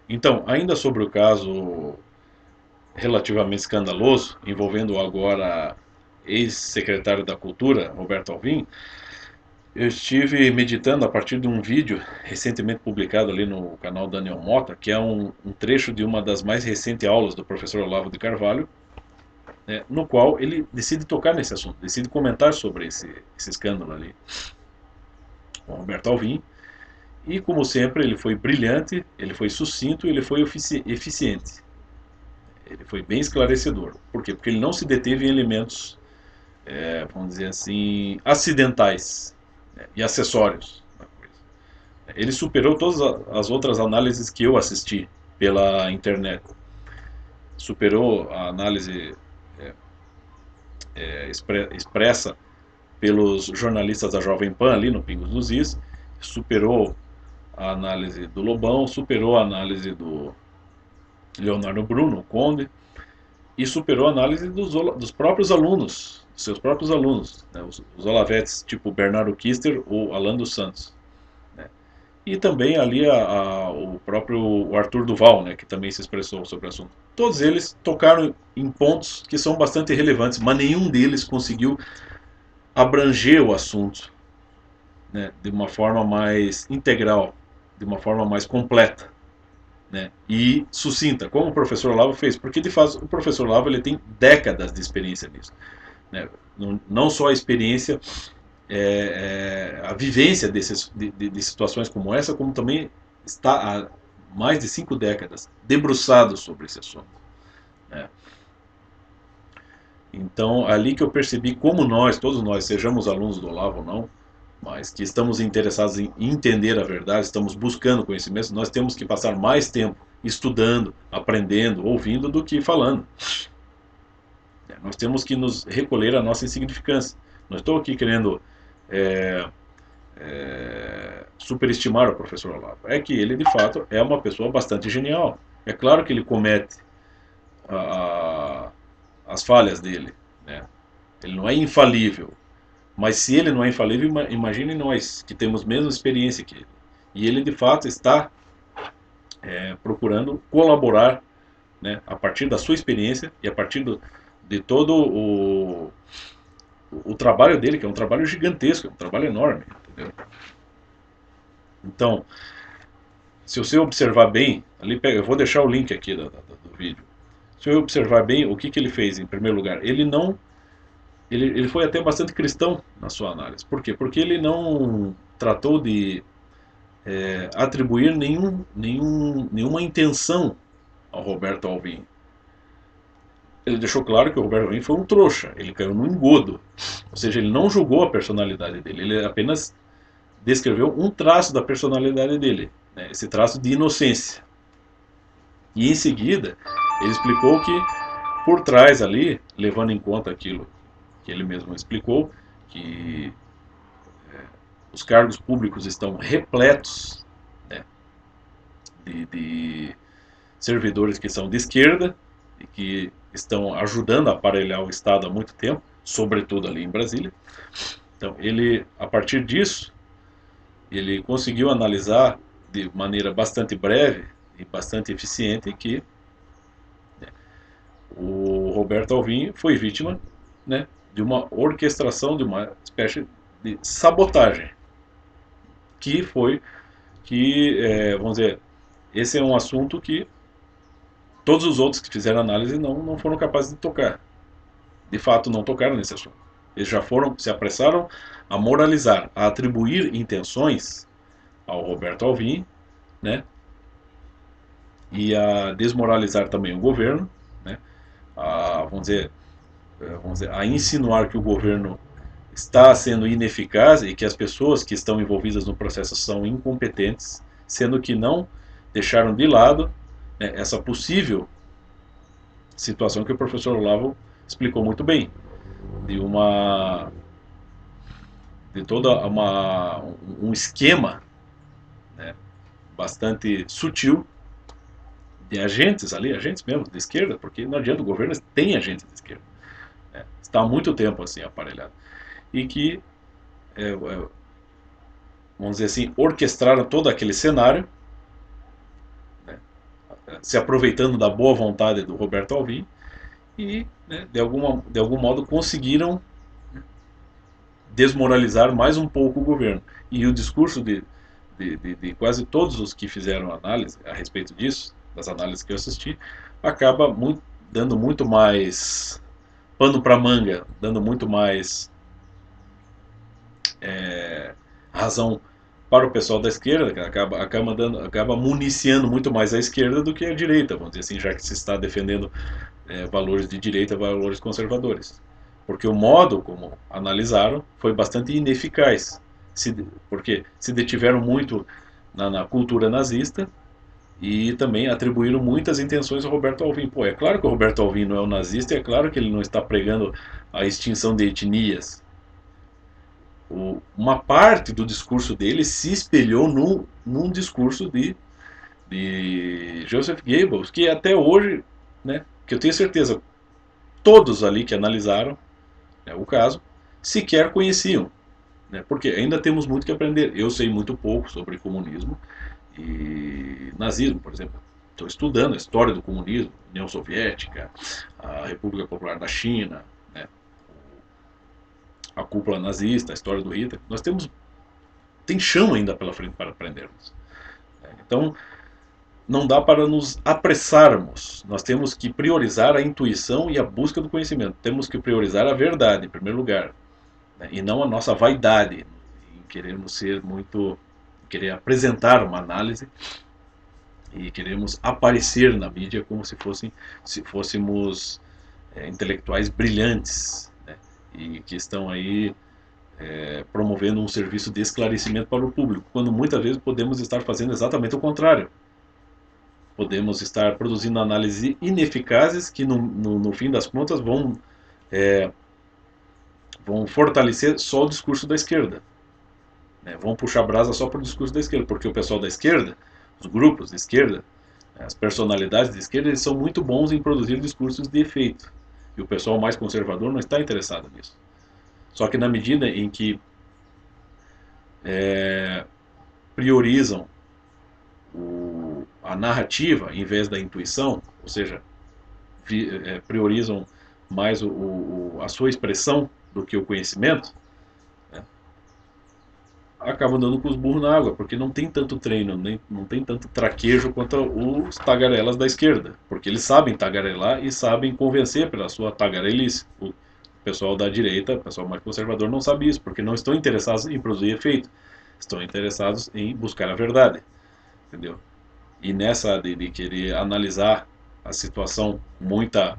Então, ainda sobre o caso relativamente escandaloso, envolvendo agora ex-secretário da Cultura, Roberto Alvim, eu estive meditando a partir de um vídeo recentemente publicado ali no canal Daniel Mota, que é um trecho de uma das mais recentes aulas do professor Olavo de Carvalho, né, no qual ele decide tocar nesse assunto, decide comentar sobre esse escândalo ali com Roberto Alvim. E como sempre, ele foi brilhante, ele foi sucinto, ele foi eficiente. Ele foi bem esclarecedor. Por quê? Porque ele não se deteve em elementos, vamos dizer assim, acidentais, né, e acessórios da coisa. Ele superou todas as outras análises que eu assisti pela internet. Superou a análise expressa pelos jornalistas da Jovem Pan ali no Pingos dos Is, superou a análise do Lobão, superou a análise do Leonardo Bruno, o Conde, e superou a análise dos próprios alunos, dos seus próprios alunos, né, os Olavetes tipo Bernardo Kister ou Alan dos Santos. Né. E também ali o próprio o Arthur Duval, né, que também se expressou sobre o assunto. Todos eles tocaram em pontos que são bastante relevantes, mas nenhum deles conseguiu abranger o assunto, né, de uma forma mais integral, de uma forma mais completa, né, e sucinta, como o professor Lava fez, porque de fato o professor Lava ele tem décadas de experiência nisso, né, não só a experiência, a vivência de situações como essa, como também está há mais de 5 décadas debruçado sobre esse assunto. Né. Então, ali que eu percebi como nós, todos nós, sejamos alunos do Olavo ou não, mas que estamos interessados em entender a verdade, estamos buscando conhecimento, nós temos que passar mais tempo estudando, aprendendo, ouvindo do que falando. Nós temos que nos recolher à nossa insignificância. Não estou aqui querendo é, superestimar o professor Olavo. É que ele, de fato, é uma pessoa bastante genial. É claro que ele comete a, a, as falhas dele. Né? Ele não é infalível. Mas se ele não é infalível, imagine nós, que temos mesma experiência que ele. E ele, de fato, está procurando colaborar, né, a partir da sua experiência e a partir de todo o trabalho dele, que é um trabalho gigantesco, é um trabalho enorme. Entendeu? Então, se você observar bem, ali eu vou deixar o link aqui do vídeo. Se eu observar bem o que ele fez em primeiro lugar, ele não. Ele foi até bastante cristão na sua análise. Por quê? Porque ele não tratou de atribuir nenhuma intenção ao Roberto Alvim. Ele deixou claro que o Roberto Alvim foi um trouxa, ele caiu no engodo. Ou seja, ele não julgou a personalidade dele, ele apenas descreveu um traço da personalidade dele, né, esse traço de inocência. E em seguida, ele explicou que por trás ali, levando em conta aquilo que ele mesmo explicou, que os cargos públicos estão repletos, né, de servidores que são de esquerda e que estão ajudando a aparelhar o Estado há muito tempo, sobretudo ali em Brasília. Então, ele, a partir disso, ele conseguiu analisar de maneira bastante breve e bastante eficiente que o Roberto Alvim foi vítima, né, de uma orquestração, de uma espécie de sabotagem, que foi que, vamos dizer, esse é um assunto que todos os outros que fizeram análise não foram capazes de tocar. De fato, não tocaram nesse assunto. Eles já foram, se apressaram a moralizar, a atribuir intenções ao Roberto Alvim, né, e a desmoralizar também o governo, né, vamos dizer, a insinuar que o governo está sendo ineficaz e que as pessoas que estão envolvidas no processo são incompetentes, sendo que não deixaram de lado, né, essa possível situação que o professor Olavo explicou muito bem, de uma de toda um esquema, né, bastante sutil de agentes ali, agentes mesmo de esquerda, porque não adianta, o governo tem agentes de esquerda, né, está há muito tempo assim aparelhado, e que, vamos dizer assim, orquestraram todo aquele cenário, né, se aproveitando da boa vontade do Roberto Alvim e, né, de algum modo, conseguiram desmoralizar mais um pouco o governo. E o discurso de quase todos os que fizeram análise a respeito disso, das análises que eu assisti, acaba dando muito mais pano para manga, dando muito mais razão para o pessoal da esquerda, que acaba municiando muito mais a esquerda do que a direita, vamos dizer assim, já que se está defendendo valores de direita, valores conservadores. Porque o modo como analisaram foi bastante ineficaz, porque se detiveram muito na cultura nazista e também atribuíram muitas intenções ao Roberto Alvim. Pô, é claro que o Roberto Alvim não é um nazista, e é claro que ele não está pregando a extinção de etnias. Uma parte do discurso dele se espelhou num discurso de Joseph Goebbels, que até hoje, né, que eu tenho certeza, todos ali que analisaram, né, o caso, sequer conheciam. Né, porque ainda temos muito que aprender. Eu sei muito pouco sobre comunismo e nazismo, por exemplo. Estou estudando a história do comunismo, União Soviética, a República Popular da China, né, a cúpula nazista, a história do Hitler. Tem chão ainda pela frente para aprendermos. Então, não dá para nos apressarmos. Nós temos que priorizar a intuição e a busca do conhecimento. Temos que priorizar a verdade, em primeiro lugar, né? E não a nossa vaidade em querermos ser muito, querer apresentar uma análise e queremos aparecer na mídia como se fôssemos intelectuais brilhantes, né? E que estão aí promovendo um serviço de esclarecimento para o público, quando muitas vezes podemos estar fazendo exatamente o contrário. Podemos estar produzindo análises ineficazes que, no fim das contas, vão fortalecer só o discurso da esquerda. Né? Vão puxar brasa só para o discurso da esquerda, porque o pessoal da esquerda, os grupos de esquerda, as personalidades de esquerda, eles são muito bons em produzir discursos de efeito. E o pessoal mais conservador não está interessado nisso. Só que na medida em que priorizam a narrativa em vez da intuição, ou seja, priorizam mais a sua expressão do que o conhecimento, né, acabam dando com os burros na água, porque não tem tanto treino, não tem tanto traquejo quanto os tagarelas da esquerda, porque eles sabem tagarelar e sabem convencer pela sua tagarelice. O pessoal da direita, o pessoal mais conservador, não sabe isso, porque não estão interessados em produzir efeito, estão interessados em buscar a verdade, entendeu? E nessa de querer analisar a situação com muita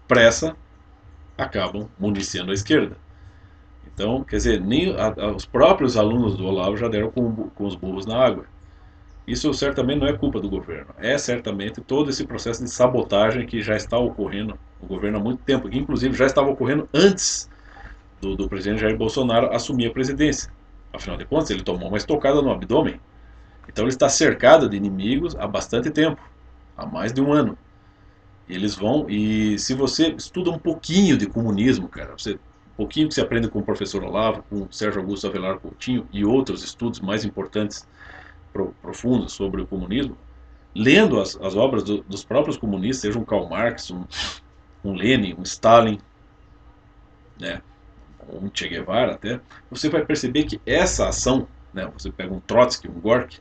pressa, acabam municiando a esquerda. Então, quer dizer, nem os próprios alunos do Olavo já deram com os burros na água. Isso certamente não é culpa do governo, é certamente todo esse processo de sabotagem que já está ocorrendo no governo há muito tempo, que inclusive já estava ocorrendo antes do presidente Jair Bolsonaro assumir a presidência. Afinal de contas, ele tomou uma estocada no abdômen. Então ele está cercado de inimigos há bastante tempo, há mais de um ano. E eles vão, e se você estuda um pouquinho de comunismo, cara, um pouquinho que você aprende com o professor Olavo, com o Sérgio Augusto Avelar Coutinho e outros estudos mais importantes, profundos sobre o comunismo, lendo as obras dos próprios comunistas, seja um Karl Marx, um Lenin, um Stalin, né, um Che Guevara até, você vai perceber que essa ação, né, você pega um Trotsky, um Gorky,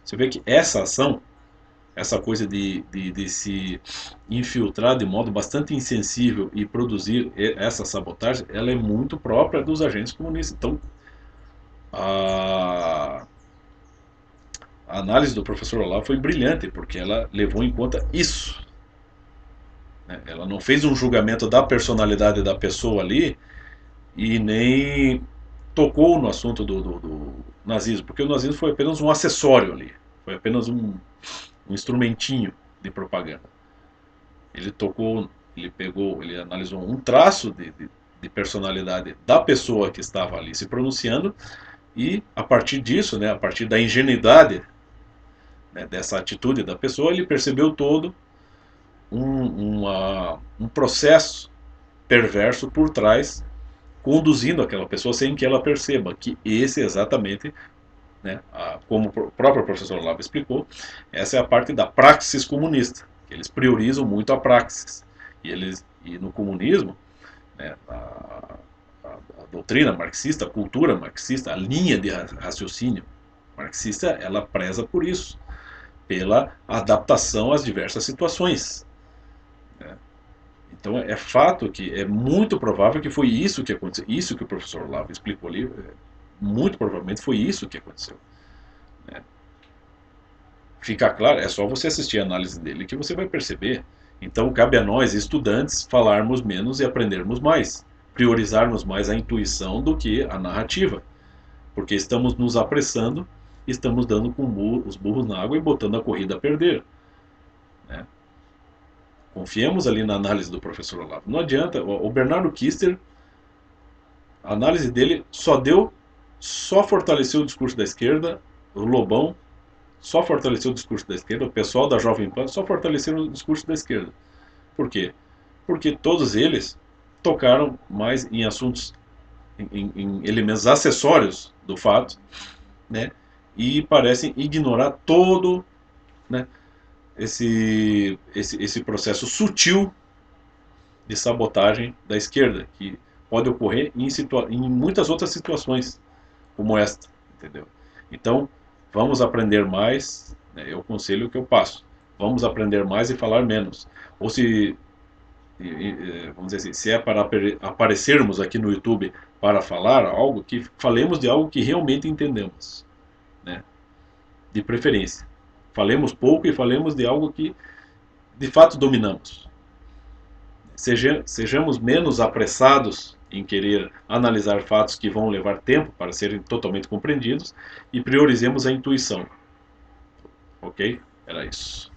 você vê que essa ação, essa coisa de se infiltrar de modo bastante insensível e produzir essa sabotagem, ela é muito própria dos agentes comunistas. Então, a, a análise do professor Olavo foi brilhante, porque ela levou em conta isso. Né? Ela não fez um julgamento da personalidade da pessoa ali e nem tocou no assunto do nazismo, porque o nazismo foi apenas um acessório ali, foi apenas um instrumentinho de propaganda. Ele tocou, ele analisou um traço de personalidade da pessoa que estava ali se pronunciando e a partir disso, né, a partir da ingenuidade, né, dessa atitude da pessoa, ele percebeu todo um processo perverso por trás, conduzindo aquela pessoa sem que ela perceba que esse é exatamente né? Como o próprio professor Olavo explicou, essa é a parte da praxis comunista, que eles priorizam muito a praxis. E no comunismo, né, a doutrina marxista, a cultura marxista, a linha de raciocínio marxista, ela preza por isso, pela adaptação às diversas situações. Né? Então é fato que é muito provável que foi isso que aconteceu, isso que o professor Olavo explicou ali, muito provavelmente foi isso que aconteceu. Né? Fica claro, é só você assistir a análise dele que você vai perceber. Então cabe a nós, estudantes, falarmos menos e aprendermos mais, priorizarmos mais a intuição do que a narrativa, porque estamos nos apressando, estamos dando com os burros na água e botando a corrida a perder. Né? Confiemos ali na análise do professor Olavo. Não adianta, o Bernardo Kister, a análise dele só fortaleceu o discurso da esquerda, o Lobão só fortaleceu o discurso da esquerda, o pessoal da Jovem Pan só fortaleceu o discurso da esquerda. Por quê? Porque todos eles tocaram mais em assuntos, em elementos acessórios do fato, né? E parecem ignorar todo, né, esse processo sutil de sabotagem da esquerda, que pode ocorrer em muitas outras situações como esta, entendeu? Então, vamos aprender mais, né, é o conselho que eu passo. Vamos aprender mais e falar menos. Ou se, vamos dizer assim, se é para aparecermos aqui no YouTube para falar algo, que falemos de algo que realmente entendemos, né? De preferência. Falemos pouco e falemos de algo que de fato dominamos. Sejamos menos apressados em querer analisar fatos que vão levar tempo para serem totalmente compreendidos e priorizemos a intuição. Ok? Era isso.